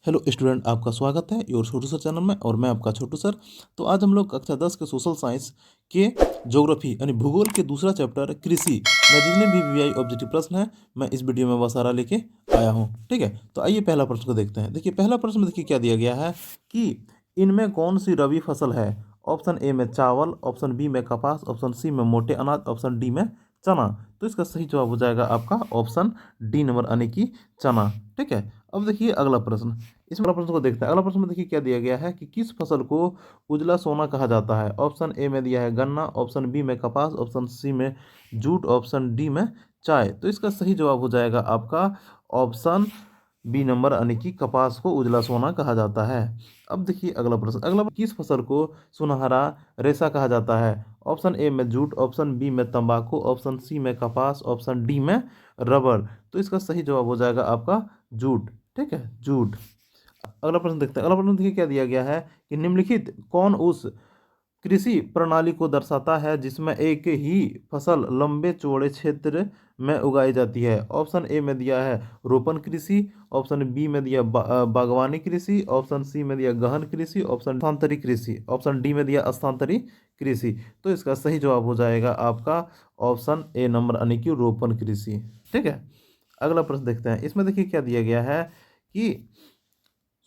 Hello student, आपका स्वागत है योर छोटू सर चैनल में। और मैं आपका छोटू सर। तो आज हम लोग कक्षा 10 के सोशल साइंस के ज्योग्राफी यानी भूगोल के दूसरा चैप्टर कृषि में जितने भी वीआई ऑब्जेक्टिव प्रश्न हैं मैं इस वीडियो में वह सारा लेके आया हूँ। ठीक है, तो आइए पहला प्रश्न को देखते हैं। देखिए, पहला प्रश्न में देखिए क्या दिया गया है कि इनमें कौन सी रबी फसल है। ऑप्शन ए में चावल, ऑप्शन बी में कपास, ऑप्शन सी में मोटे अनाज, ऑप्शन डी में चना। तो इसका सही जवाब हो जाएगा आपका ऑप्शन डी नंबर यानी कि चना। ठीक है, अब देखिए अगला प्रश्न। इस अगला प्रश्न को देखते हैं। अगला प्रश्न में देखिए क्या दिया गया है कि किस फसल को उजला सोना कहा जाता है। ऑप्शन ए में दिया है गन्ना, ऑप्शन बी में कपास, ऑप्शन सी में जूट, ऑप्शन डी में चाय। तो इसका सही जवाब हो जाएगा आपका ऑप्शन बी नंबर यानी कि कपास को उजला सोना कहा जाता है। अब देखिए अगला प्रश्न। किस फसल को सुनहरा रेशा कहा जाता है। ऑप्शन ए में जूट, ऑप्शन बी में तंबाकू, ऑप्शन सी में कपास, ऑप्शन डी में रबर। तो इसका सही जवाब हो जाएगा आपका जूट। ठीक है, जूट। अगला प्रश्न देखते हैं। अगला प्रश्न देखिए क्या दिया गया है कि निम्नलिखित कौन उस कृषि प्रणाली को दर्शाता है जिसमें एक ही फसल लंबे चौड़े क्षेत्र में उगाई जाती है। ऑप्शन ए में दिया है रोपण कृषि, ऑप्शन बी में दिया बागवानी कृषि, ऑप्शन सी में दिया गहन कृषि, ऑप्शन स्थानांतरी कृषि, ऑप्शन डी में दिया स्थानांतरी कृषि। तो इसका सही जवाब हो जाएगा आपका ऑप्शन ए नंबर यानी कि रोपण कृषि। ठीक है, अगला प्रश्न देखते हैं। इसमें देखिए क्या दिया गया है कि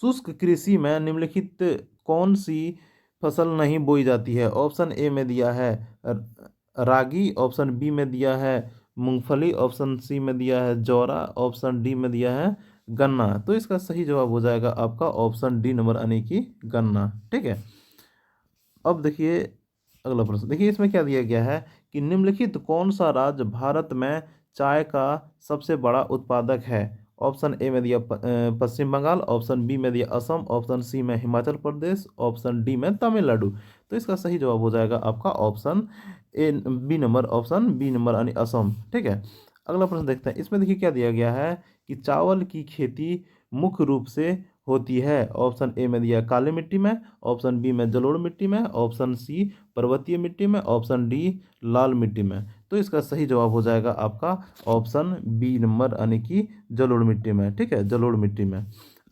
शुष्क कृषि में निम्नलिखित कौन सी फसल नहीं बोई जाती है। ऑप्शन ए में दिया है रागी, ऑप्शन बी में दिया है मूंगफली, ऑप्शन सी में दिया है जौरा, ऑप्शन डी में दिया है गन्ना। तो इसका सही जवाब हो जाएगा आपका ऑप्शन डी नंबर यानी कि गन्ना। ठीक है, अब देखिए अगला प्रश्न। देखिए इसमें क्या दिया गया है कि निम्नलिखित कौन सा राज्य भारत में चाय का सबसे बड़ा उत्पादक है। ऑप्शन ए में दिया पश्चिम बंगाल, ऑप्शन बी में दिया असम, ऑप्शन सी में हिमाचल प्रदेश, ऑप्शन डी में तमिलनाडु। तो इसका सही जवाब हो जाएगा आपका option A B number, option B number यानी असम। ठीक है, अगला प्रश्न देखते हैं। इसमें देखिए क्या दिया गया है कि चावल की खेती मुख्य रूप से होती है। ऑप्शन ए में दिया काली मिट्टी में, ऑप्शन बी में जलोढ़ मिट्टी में, ऑप्शन सी पर्वतीय मिट्टी में, ऑप्शन डी लाल मिट्टी में। तो इसका सही जवाब हो जाएगा आपका ऑप्शन बी नंबर यानी कि जलोढ़ मिट्टी में। ठीक है, जलोढ़ मिट्टी में।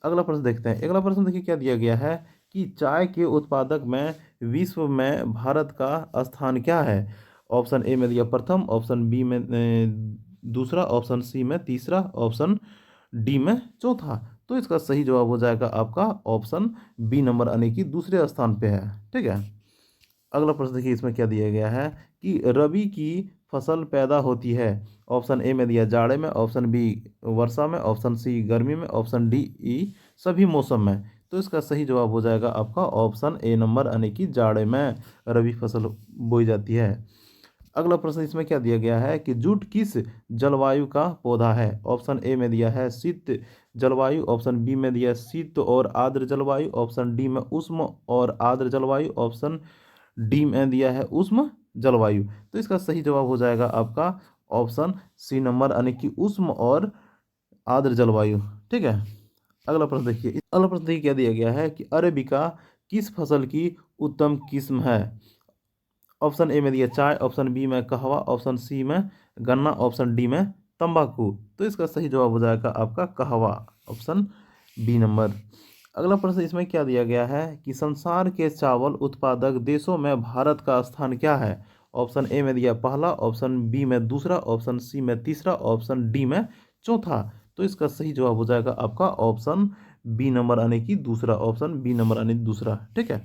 अगला प्रश्न देखते हैं। अगला प्रश्न देखिए क्या दिया गया है कि चाय के उत्पादक में विश्व में भारत का स्थान क्या है। ऑप्शन ए में दिया प्रथम, ऑप्शन बी में दूसरा, ऑप्शन सी में तीसरा, ऑप्शन डी में चौथा। तो इसका सही जवाब हो जाएगा आपका ऑप्शन बी नंबर यानी कि दूसरे स्थान पे है। ठीक है, अगला प्रश्न देखिए इसमें क्या दिया गया है कि रबी की फसल पैदा होती है। ऑप्शन ए में दिया जाड़े में, ऑप्शन बी वर्षा में, ऑप्शन सी गर्मी में, ऑप्शन डी ई सभी मौसम में। तो इसका सही जवाब हो जाएगा आपका ऑप्शन ए नंबर यानी कि जाड़े में रबी फसल बोई जाती है। अगला प्रश्न इसमें क्या दिया गया है कि जूट किस जलवायु का पौधा है। ऑप्शन ए में दिया है शीत जलवायु, ऑप्शन बी में दिया है शीत और आर्द्र जलवायु, ऑप्शन डी में उष्ण और आर्द्र जलवायु, ऑप्शन डी में दिया है उष्ण जलवायु। तो इसका सही जवाब हो जाएगा आपका ऑप्शन सी नंबर यानी कि उष्ण और आर्द्र जलवायु। ठीक है, अगला प्रश्न देखिए। अगला प्रश्न देखिए क्या दिया गया है कि अरेबिका किस फसल की उत्तम किस्म है। ऑप्शन ए में दिया चाय, ऑप्शन बी में कहवा, ऑप्शन सी में गन्ना, ऑप्शन डी में तंबाकू। तो इसका सही जवाब हो जाएगा आपका कहवा, ऑप्शन बी नंबर। अगला प्रश्न इसमें क्या दिया गया है कि संसार के चावल उत्पादक देशों में भारत का स्थान क्या है। ऑप्शन ए में दिया पहला, ऑप्शन बी में दूसरा, ऑप्शन सी में तीसरा, ऑप्शन डी में चौथा। तो इसका सही जवाब हो जाएगा आपका ऑप्शन बी नंबर यानी कि दूसरा, ऑप्शन बी नंबर यानी दूसरा। ठीक है,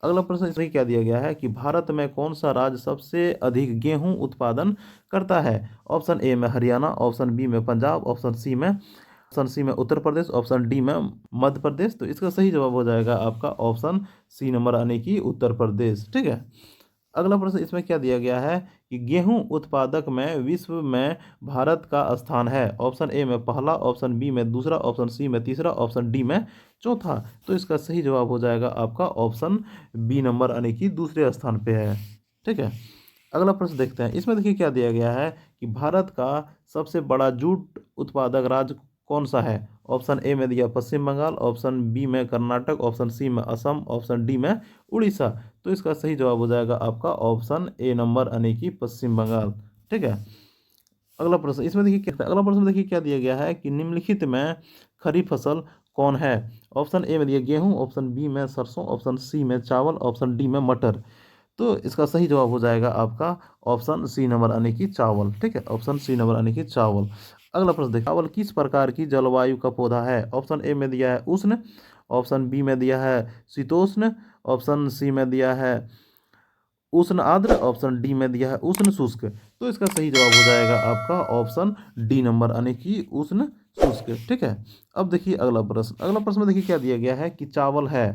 अगला प्रश्न इसमें क्या दिया गया है कि भारत में कौन सा राज्य सबसे अधिक गेहूं उत्पादन करता है। ऑप्शन ए में हरियाणा, ऑप्शन बी में पंजाब, ऑप्शन सी में उत्तर प्रदेश, ऑप्शन डी में मध्य प्रदेश। तो इसका सही जवाब हो जाएगा आपका ऑप्शन सी नंबर यानी कि उत्तर प्रदेश। ठीक है, अगला प्रश्न इसमें क्या दिया गया है कि गेहूं उत्पादक में विश्व में भारत का स्थान है। ऑप्शन ए में पहला, ऑप्शन बी में दूसरा, ऑप्शन सी में तीसरा, ऑप्शन डी में चौथा। तो इसका सही जवाब हो जाएगा आपका ऑप्शन बी नंबर यानी कि दूसरे स्थान पे है। ठीक है, अगला प्रश्न देखते हैं। इसमें देखिए क्या दिया गया है कि भारत का सबसे बड़ा जूट उत्पादक राज्य कौन सा है। ऑप्शन ए में दिया पश्चिम बंगाल, ऑप्शन बी में कर्नाटक, ऑप्शन सी में असम, ऑप्शन डी में उड़ीसा। तो इसका सही जवाब हो जाएगा आपका ऑप्शन ए नंबर यानी कि पश्चिम बंगाल। ठीक है, अगला प्रश्न इसमें देखिए क्या, अगला प्रश्न देखिए क्या दिया गया है कि निम्नलिखित में खरीफ फसल कौन है? ऑप्शन ए में दिया गेहूं, ऑप्शन बी में सरसों, ऑप्शन सी में चावल, ऑप्शन डी में मटर। तो इसका सही जवाब हो जाएगा आपका ऑप्शन सी नंबर यानी कि चावल। ठीक है, ऑप्शन सी नंबर यानी कि चावल। अगला प्रश्न देखिए, चावल किस प्रकार की जलवायु का पौधा है? ऑप्शन ए में दिया है उष्ण, ऑप्शन बी में दिया है शीतोष्ण, ऑप्शन सी में दिया है उष्ण आर्द्र, ऑप्शन डी में दिया है उष्ण शुष्क। तो इसका सही जवाब हो जाएगा आपका ऑप्शन डी नंबर यानी कि उष्ण शुष्क। ठीक है, अब देखिए अगला प्रश्न। अगला प्रश्न में देखिए क्या दिया गया है कि चावल है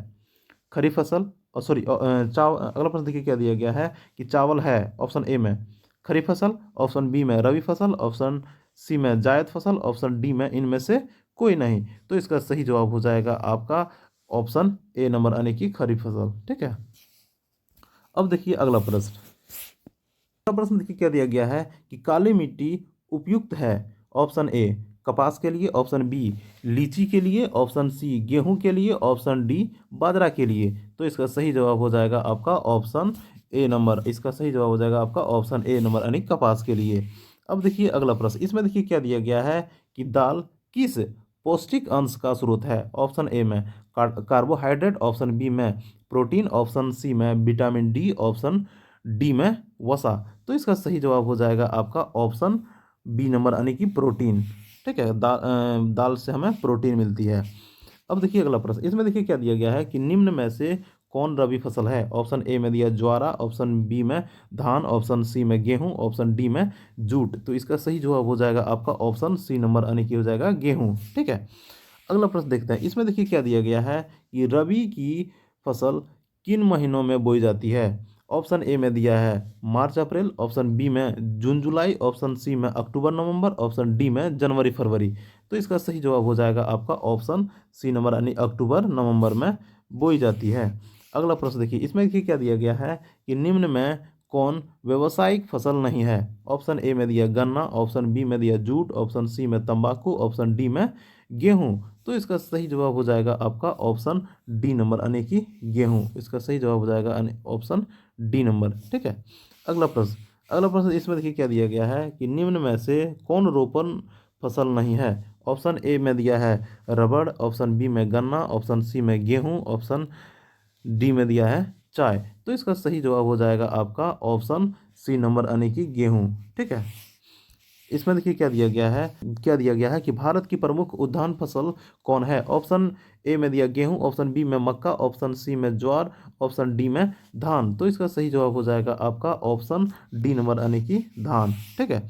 खरीफ फसल, और सॉरी अगला प्रश्न देखिए क्या दिया गया है कि चावल है ऑप्शन ए में खरीफ फसल, ऑप्शन बी में रबी फसल, ऑप्शन सी में जायद फसल, ऑप्शन डी में इनमें से कोई नहीं। तो इसका सही जवाब हो जाएगा आपका ऑप्शन ए नंबर यानी कि खरीफ फसल। ठीक है, अब देखिए अगला प्रश्न। अगला प्रश्न देखिए क्या दिया गया है कि काली मिट्टी उपयुक्त है? ऑप्शन ए कपास के लिए, ऑप्शन बी लीची के लिए, ऑप्शन सी गेहूं के लिए, ऑप्शन डी बाजरा के लिए। तो इसका सही जवाब हो जाएगा आपका ऑप्शन ए नंबर। इसका सही जवाब हो जाएगा आपका ऑप्शन ए नंबर यानी कपास के लिए। अब देखिए अगला प्रश्न। इसमें देखिए क्या दिया गया है कि दाल किस पौष्टिक अंश का स्रोत है? ऑप्शन ए में कार्बोहाइड्रेट, ऑप्शन बी में प्रोटीन, ऑप्शन सी में विटामिन डी, ऑप्शन डी में वसा। तो इसका सही जवाब हो जाएगा आपका ऑप्शन बी नंबर यानी कि प्रोटीन। ठीक है, दाल से हमें प्रोटीन मिलती है। अब देखिए अगला प्रश्न। इसमें देखिए क्या दिया गया है कि निम्न में से कौन रबी फसल है? ऑप्शन ए में दिया ज्वारा, ऑप्शन बी में धान, ऑप्शन सी में गेहूं, ऑप्शन डी में जूट। तो इसका सही जवाब हो जाएगा आपका ऑप्शन सी नंबर यानी कि हो जाएगा गेहूं। ठीक है, अगला प्रश्न देखते हैं। इसमें देखिए क्या दिया गया है कि रबी की फसल किन महीनों में बोई जाती है? ऑप्शन ए में दिया है मार्च अप्रैल, ऑप्शन बी में जून जुलाई, ऑप्शन सी में अक्टूबर नवंबर, ऑप्शन डी में जनवरी फरवरी। तो इसका सही जवाब हो जाएगा आपका ऑप्शन सी नंबर यानी अक्टूबर नवंबर में बोई जाती है। अगला प्रश्न देखिए। इसमें देखिए क्या दिया गया है कि निम्न में कौन व्यावसायिक फसल नहीं है? ऑप्शन ए में दिया गन्ना, ऑप्शन बी में दिया जूट, ऑप्शन सी में तंबाकू, ऑप्शन डी में गेहूं। तो इसका सही जवाब हो जाएगा आपका ऑप्शन डी नंबर यानी कि गेहूं। इसका सही जवाब हो जाएगा ऑप्शन डी नंबर। ठीक है, अगला प्रश्न। अगला प्रश्न इसमें देखिए क्या दिया गया है कि निम्न में से कौन रोपण फसल नहीं है? ऑप्शन ए में दिया है रबड़, ऑप्शन बी में गन्ना, ऑप्शन सी में गेहूं, ऑप्शन डी में दिया है चाय। तो इसका सही जवाब हो जाएगा आपका ऑप्शन सी नंबर यानी कि गेहूं। ठीक है, इसमें देखिए क्या दिया गया है, क्या दिया गया है कि भारत की प्रमुख उद्यान फसल कौन है? ऑप्शन ए में दिया गेहूं, ऑप्शन बी में मक्का, ऑप्शन सी में ज्वार, ऑप्शन डी में धान। तो इसका सही जवाब हो जाएगा आपका ऑप्शन डी नंबर यानी कि धान। ठीक है,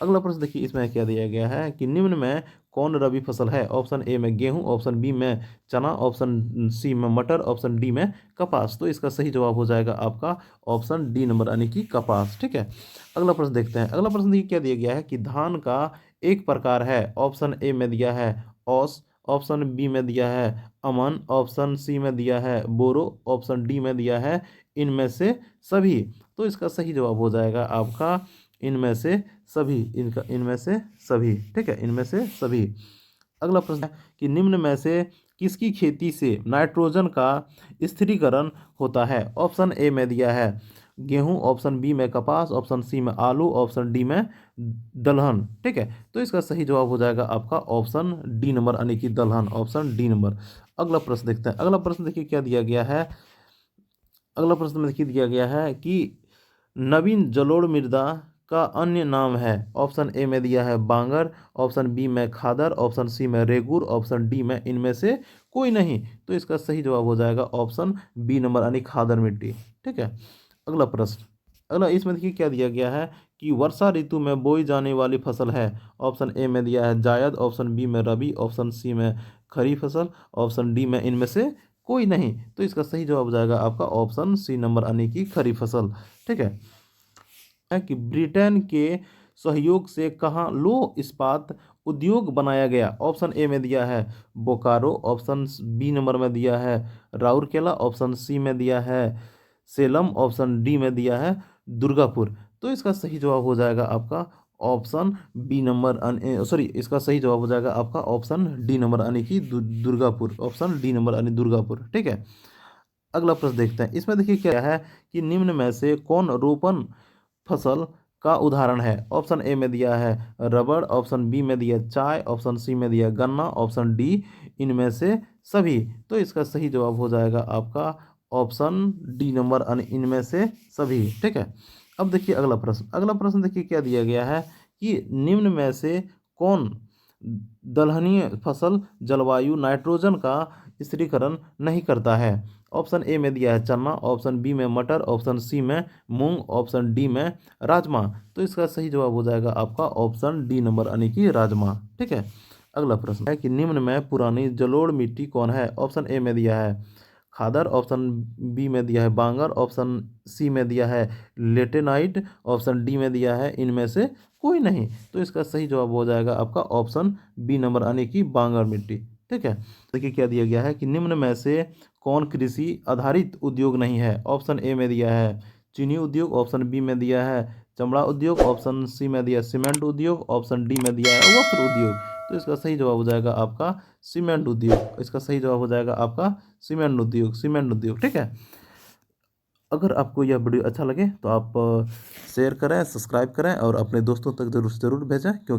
अगला प्रश्न देखिए। इसमें क्या दिया गया है कि निम्न में कौन रबी फसल है? ऑप्शन ए में गेहूं, ऑप्शन बी में चना, ऑप्शन सी में मटर, ऑप्शन डी में कपास। तो इसका सही जवाब हो जाएगा आपका ऑप्शन डी नंबर यानी कि कपास। ठीक है, अगला प्रश्न देखते हैं। अगला प्रश्न देखिए क्या दिया गया है कि धान का एक प्रकार है। ऑप्शन ए में दिया है औस, ऑप्शन बी में दिया है अमन, ऑप्शन सी में दिया है बोरो, ऑप्शन डी में दिया है इनमें से सभी। तो इसका सही जवाब हो जाएगा आपका इनमें से सभी। इनका इनमें से सभी। ठीक है, इनमें से सभी। अगला प्रश्न है कि निम्न में से किसकी खेती से नाइट्रोजन का स्थिरीकरण होता है? ऑप्शन ए में दिया है गेहूं, ऑप्शन बी में कपास, ऑप्शन सी में आलू, ऑप्शन डी में दलहन। ठीक है, तो इसका सही जवाब हो जाएगा आपका ऑप्शन डी नंबर यानी कि दलहन, ऑप्शन डी नंबर। अगला प्रश्न देखते हैं। अगला प्रश्न देखिए क्या दिया गया है। अगला प्रश्न में देखिए दिया गया है कि नवीन जलोढ़ मृदा का अन्य नाम है। ऑप्शन ए में दिया है बांगर, ऑप्शन बी में खादर, ऑप्शन सी में रेगुर, ऑप्शन डी में इनमें से कोई नहीं। तो इसका सही जवाब हो जाएगा ऑप्शन बी नंबर यानी खादर मिट्टी। ठीक है, अगला प्रश्न। अगला इसमें देखिए क्या दिया गया है कि वर्षा ऋतु में बोई जाने वाली फसल है। ऑप्शन ए में दिया है जायद, ऑप्शन बी में रबी, ऑप्शन सी में खरीफ फसल, ऑप्शन डी में इनमें से कोई नहीं। तो इसका सही जवाब हो जाएगा आपका ऑप्शन सी नंबर यानी कि खरीफ फसल। ठीक है कि ब्रिटेन के सहयोग से कहाँ लो इस्पात उद्योग बनाया गया? ऑप्शन ए में दिया है बोकारो, ऑप्शन बी नंबर में दिया है राउरकेला, ऑप्शन सी में दिया है सेलम, ऑप्शन डी में दिया है दुर्गापुर। तो इसका सही जवाब हो जाएगा आपका ऑप्शन बी नंबर सॉरी, इसका सही जवाब हो जाएगा आपका ऑप्शन डी नंबर यानी कि दुर्गापुर, ऑप्शन डी नंबर यानी दुर्गापुर। ठीक है, अगला प्रश्न देखते हैं। इसमें देखिए क्या है कि निम्न में से कौन रोपण फसल का उदाहरण है? ऑप्शन ए में दिया है रबड़, ऑप्शन बी में दिया चाय, ऑप्शन सी में दिया गन्ना, ऑप्शन डी इनमें से सभी। तो इसका सही जवाब हो जाएगा आपका ऑप्शन डी नंबर, यानी इनमें से सभी। ठीक है। अब देखिए अगला प्रश्न देखिए क्या दिया गया है कि निम्न में से कौन दलहनीय फसल जलवायु नाइट्रोजन का स्थिरीकरण नहीं करता है। ऑप्शन ए में दिया है चना, ऑप्शन बी में मटर, ऑप्शन सी में मूंग, ऑप्शन डी में राजमा। तो इसका सही जवाब हो जाएगा आपका ऑप्शन डी नंबर, यानी कि राजमा। ठीक है। अगला प्रश्न है कि निम्न में पुरानी जलोढ़ मिट्टी कौन है। ऑप्शन ए में दिया है खादर, ऑप्शन बी में दिया है बांगर, ऑप्शन सी में दिया है लेटेनाइट, ऑप्शन डी में दिया है इनमें से कोई नहीं। तो इसका सही जवाब हो जाएगा आपका ऑप्शन बी नंबर, यानी कि बांगर मिट्टी। ठीक है। देखिए क्या दिया गया है कि निम्न में से कौन कृषि आधारित उद्योग नहीं है। ऑप्शन ए में दिया है चीनी उद्योग, ऑप्शन बी में दिया है चमड़ा उद्योग, ऑप्शन सी में दिया है सीमेंट उद्योग, ऑप्शन डी में दिया है वस्त्र उद्योग। तो इसका सही जवाब हो जाएगा आपका सीमेंट उद्योग। इसका सही जवाब हो जाएगा आपका सीमेंट उद्योग। ठीक है। अगर आपको यह वीडियो अच्छा लगे तो आप शेयर करें, सब्सक्राइब करें और अपने दोस्तों तक जरूर से जरूर भेजें, क्योंकि